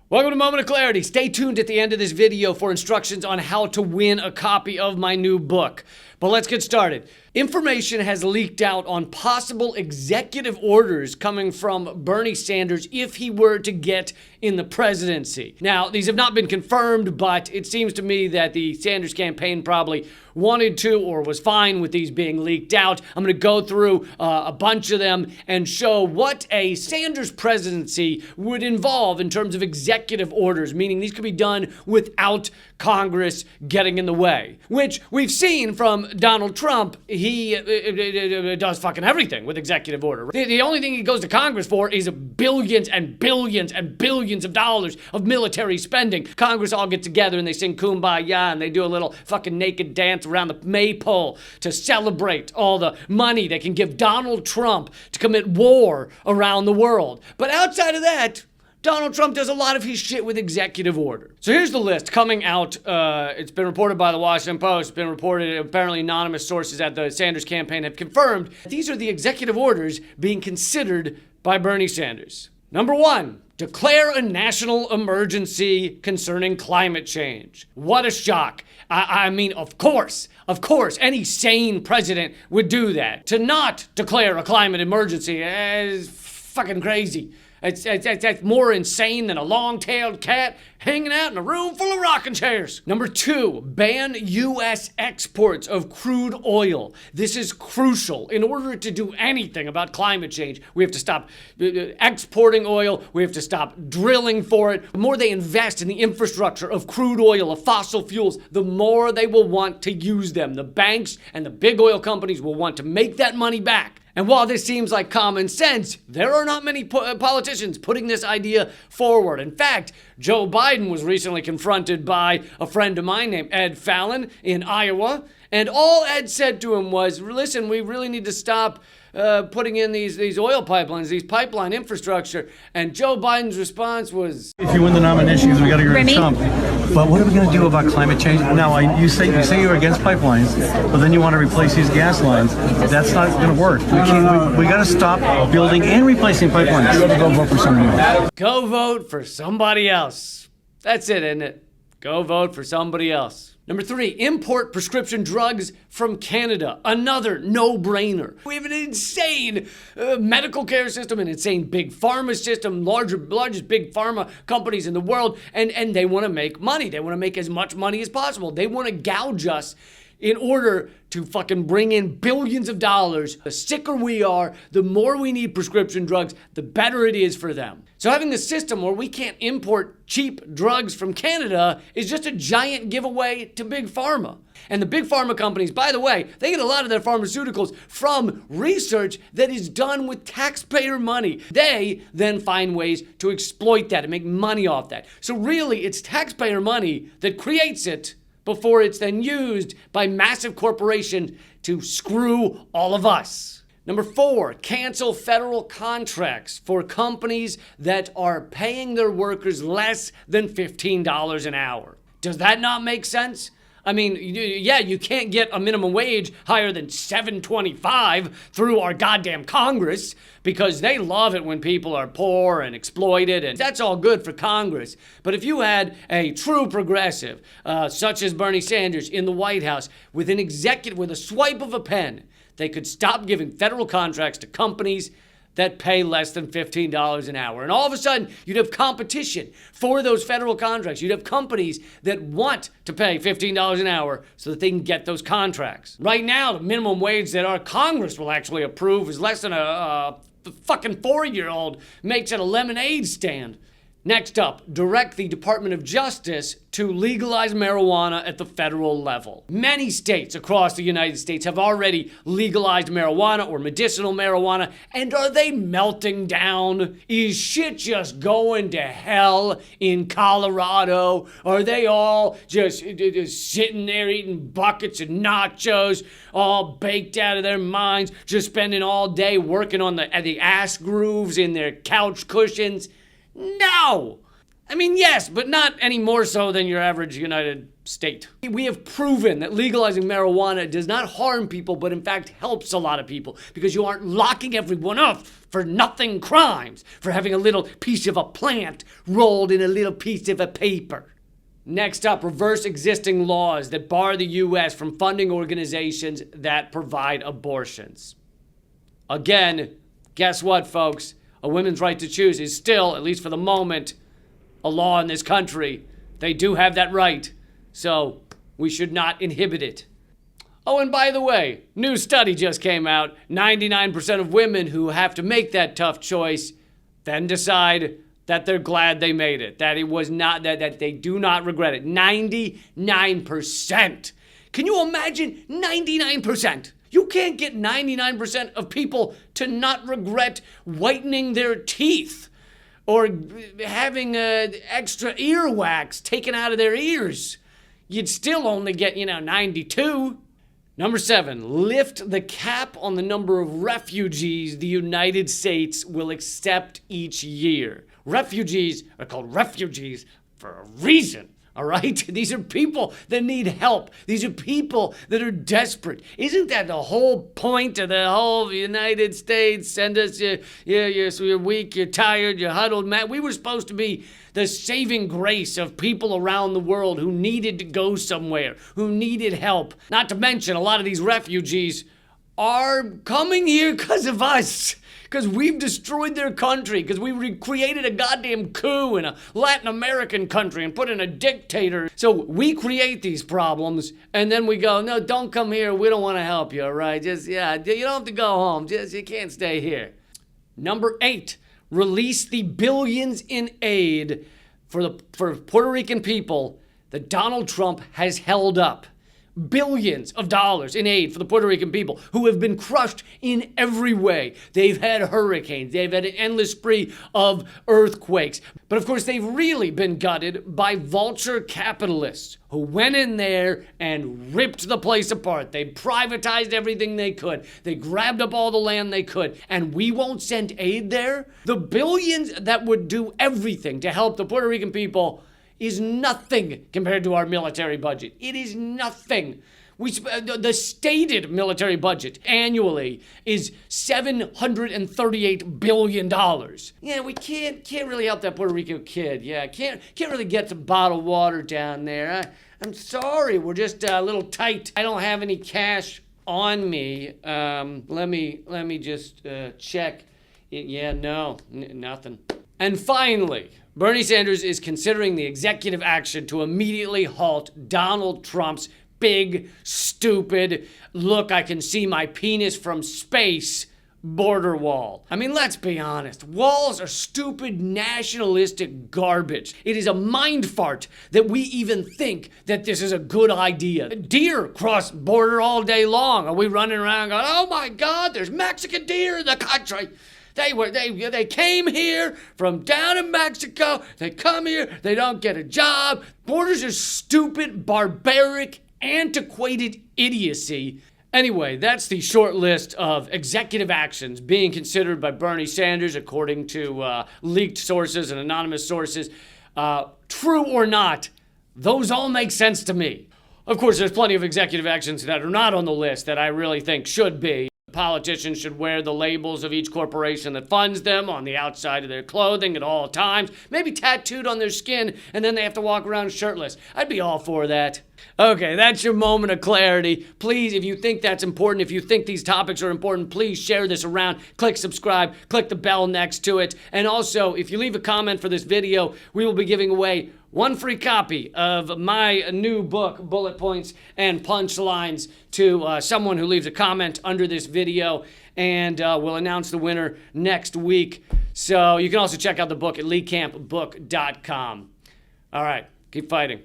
Welcome to Moment of Clarity. Stay tuned at the end of this video for instructions on how to win a copy of my new book. But let's get started. Information has leaked out on possible executive orders coming from Bernie Sanders if he were to get in the presidency. Now, these have not been confirmed, but it seems to me that the Sanders campaign probably wanted to or was fine with these being leaked out. I'm going to go through a bunch of them and show what a Sanders presidency would involve in terms of executive orders, meaning these could be done without Congress getting in the way, which we've seen from Donald Trump. He does fucking everything with executive order. The only thing he goes to Congress for is billions and billions and billions of dollars of military spending. Congress all get together and they sing Kumbaya and they do a little fucking naked dance around the maypole to celebrate all the money they can give Donald Trump to commit war around the world. But outside of that, Donald Trump does a lot of his shit with executive order. So here's the list coming out. It's been reported by the Washington Post. It's been reported, apparently anonymous sources at the Sanders campaign have confirmed. These are the executive orders being considered by Bernie Sanders. Number 1, declare a national emergency concerning climate change. What a shock. I mean, of course, any sane president would do that. To not declare a climate emergency is fucking crazy. It's more insane than a long-tailed cat hanging out in a room full of rocking chairs. Number 2, ban U.S. exports of crude oil. This is crucial. In order to do anything about climate change, we have to stop exporting oil. We have to stop drilling for it. The more they invest in the infrastructure of crude oil, of fossil fuels, the more they will want to use them. The banks and the big oil companies will want to make that money back. And while this seems like common sense, there are not many politicians putting this idea forward. In fact, Joe Biden was recently confronted by a friend of mine named Ed Fallon in Iowa, and all Ed said to him was, listen, we really need to stop putting in these oil pipelines, these pipeline infrastructure. And Joe Biden's response was, if you win the nomination, we got to get rid of Trump. But what are we going to do about climate change? Now, you say you're against pipelines, but then you want to replace these gas lines. That's not going to work. We got to stop building and replacing pipelines. You got to go vote for somebody else. Go vote for somebody else. That's it, isn't it? Go vote for somebody else. Number 3, import prescription drugs from Canada. Another no-brainer. We have an insane medical care system, an insane big pharma system, largest big pharma companies in the world, and they want to make money. They want to make as much money as possible. They want to gouge us in order to fucking bring in billions of dollars. The sicker we are, the more we need prescription drugs, the better it is for them. So having a system where we can't import cheap drugs from Canada is just a giant giveaway to big pharma. And the big pharma companies, by the way, they get a lot of their pharmaceuticals from research that is done with taxpayer money. They then find ways to exploit that and make money off that. So really, it's taxpayer money that creates it before it's then used by massive corporations to screw all of us. Number 4, cancel federal contracts for companies that are paying their workers less than $15 an hour. Does that not make sense? I mean, yeah, you can't get a minimum wage higher than $7.25 through our goddamn Congress because they love it when people are poor and exploited, and that's all good for Congress. But if you had a true progressive, such as Bernie Sanders in the White House, with a swipe of a pen, they could stop giving federal contracts to companies that pay less than $15 an hour. And all of a sudden, you'd have competition for those federal contracts. You'd have companies that want to pay $15 an hour so that they can get those contracts. Right now, the minimum wage that our Congress will actually approve is less than a fucking 4-year-old makes at a lemonade stand. Next up, direct the Department of Justice to legalize marijuana at the federal level. Many states across the United States have already legalized marijuana or medicinal marijuana, and are they melting down? Is shit just going to hell in Colorado? Are they all just sitting there eating buckets of nachos, all baked out of their minds, just spending all day working on the ass grooves in their couch cushions? No! I mean, yes, but not any more so than your average United state. We have proven that legalizing marijuana does not harm people, but in fact helps a lot of people, because you aren't locking everyone up for nothing crimes, for having a little piece of a plant rolled in a little piece of a paper. Next up, reverse existing laws that bar the U.S. from funding organizations that provide abortions. Again, guess what, folks? A woman's right to choose is still, at least for the moment, a law in this country. They do have that right. So we should not inhibit it. Oh, and by the way, new study just came out. 99% of women who have to make that tough choice then decide that they're glad they made it, that it was not, that they do not regret it. 99%. Can you imagine 99%? You can't get 99% of people to not regret whitening their teeth or having extra earwax taken out of their ears. You'd still only get, 92. Number 7, lift the cap on the number of refugees the United States will accept each year. Refugees are called refugees for a reason, all right? These are people that need help. These are people that are desperate. Isn't that the whole point of the whole United States? Send us, so you're weak, you're tired, you're huddled, man. We were supposed to be the saving grace of people around the world who needed to go somewhere, who needed help. Not to mention, a lot of these refugees are coming here because of us. Because we've destroyed their country, because we created a goddamn coup in a Latin American country and put in a dictator. So we create these problems, and then we go, no, don't come here, we don't want to help you, all right? You don't have to go home, you can't stay here. Number 8, release the billions in aid for Puerto Rican people that Donald Trump has held up. Billions of dollars in aid for the Puerto Rican people who have been crushed in every way. They've had hurricanes. They've had an endless spree of earthquakes. But of course, they've really been gutted by vulture capitalists who went in there and ripped the place apart. They privatized everything they could. They grabbed up all the land they could. And we won't send aid there? The billions that would do everything to help the Puerto Rican people is nothing compared to our military budget. It is nothing. The stated military budget annually is $738 billion. Yeah, we can't really help that Puerto Rican kid. Yeah, can't really get some bottled water down there. I'm sorry, we're just a little tight. I don't have any cash on me. Let me just check. Yeah, no, nothing. And finally, Bernie Sanders is considering the executive action to immediately halt Donald Trump's big, stupid, look, I can see my penis from space border wall. I mean, let's be honest. Walls are stupid, nationalistic garbage. It is a mind fart that we even think that this is a good idea. Deer cross border all day long. Are we running around going, oh my God, there's Mexican deer in the country? They came here from down in Mexico. They come here. They don't get a job. Borders are stupid, barbaric, antiquated idiocy. Anyway, that's the short list of executive actions being considered by Bernie Sanders, according to leaked sources and anonymous sources. True or not, those all make sense to me. Of course, there's plenty of executive actions that are not on the list that I really think should be. Politicians should wear the labels of each corporation that funds them on the outside of their clothing at all times, maybe tattooed on their skin, and then they have to walk around shirtless. I'd be all for that. Okay, that's your moment of clarity. Please, if you think that's important, if you think these topics are important, please share this around. Click subscribe, click the bell next to it. And also, if you leave a comment for this video, we will be giving away one free copy of my new book, Bullet Points and Punchlines, to someone who leaves a comment under this video. And we'll announce the winner next week. So you can also check out the book at leecampbook.com. All right, keep fighting.